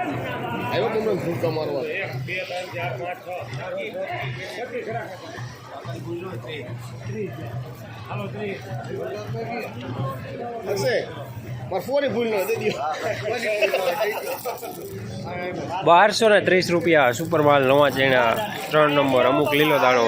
આવ્યો તમને ભૂકા મારવા હશે મારે ફોરી ભૂલ ન દે દો 1230 રૂપિયા સુપર માલ નવા ચણા 3 નંબર અમુક લીલો દાણો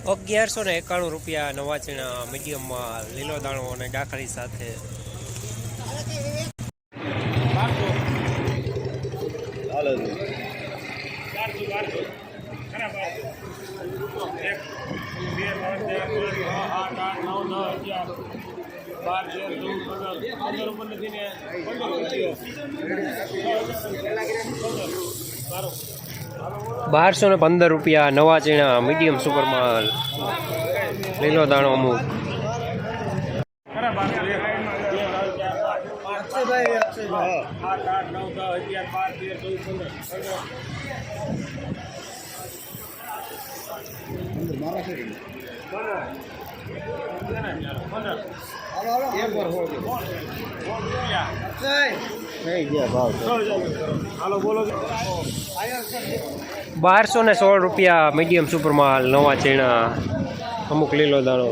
1191 રૂપિયા નવા ચણા મીડિયમ માલ લીલો દાણો અને ડાખરી સાથે ₹1215 નવા ચણા મીડિયમ સુપર માલ લીલો દાણો અમુક 1216 રૂપિયા મીડિયમ સુપર માલ નવા ચણા અમુક લીલો દાણો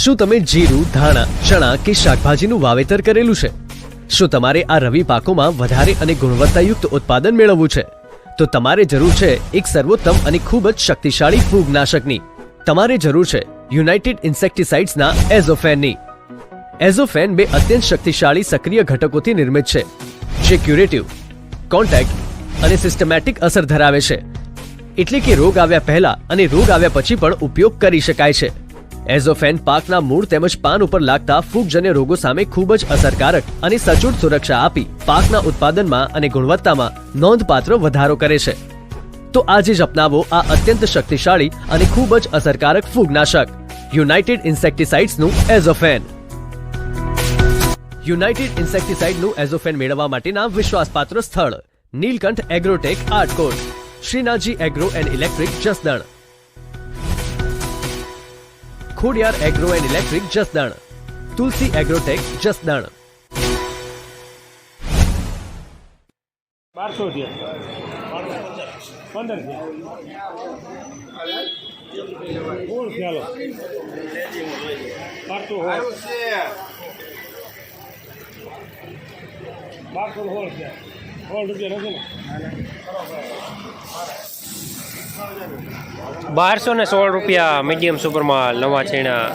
શું તમે જીરું ધાણા ચણા કે શાકભાજીનું વાવેતર કરેલું છે? શું તમારે આ રવિ પાકોમાં વધારે અને ગુણવત્તાયુક્ત ઉત્પાદન મેળવવું છે? તો તમારે જરૂર છે એક સર્વોત્તમ અને ખૂબ જ શક્તિશાળી ફૂગનાશકની. તમારે જરૂર છે યુનાઇટેડ ઇન્સેક્ટિસાઇડ્સના એઝોફેનની. એઝોફેન બે અત્યંત શક્તિશાળી સક્રિય ઘટકોથી નિર્મિત છે જે ક્યુરેટિવ, કોન્ટેક્ટ અને સિસ્ટમેટિક અસર ધરાવે છે, એટલે કે રોગ આવ્યા પહેલા અને રોગ આવ્યા પછી પણ ઉપયોગ કરી શકાય છે. એઝોફેન પાકના મૂળ તેમજ પાન ઉપર લાગતા ફૂગજન્ય રોગો સામે ખૂબ જ અસરકારક અને સચોટ સુરક્ષા આપી પાકના ઉત્પાદનમાં અને ગુણવત્તામાં નોંધપાત્ર વધારો કરે છે. તો આજે જ અપનાવો આ અત્યંત શક્તિશાળી અને ખૂબ જ અસરકારક ફૂગનાશક યુનાઇટેડ ઇન્સેક્ટિસાઇડ્સનું એઝોફેન. યુનાઇટેડ ઇન્સેક્ટિસાઇડનું એઝોફેન મેળવવા માટેના વિશ્વાસપાત્ર સ્થળ Neelkanth agrotech Atkot, Shrinathji agro and electric Jasdan, Khodiyar agro and electric Jasdan, Tulsi agrotech Jasdan. 1216 રૂપિયા મીડિયમ સુપર માલ નવા ચણા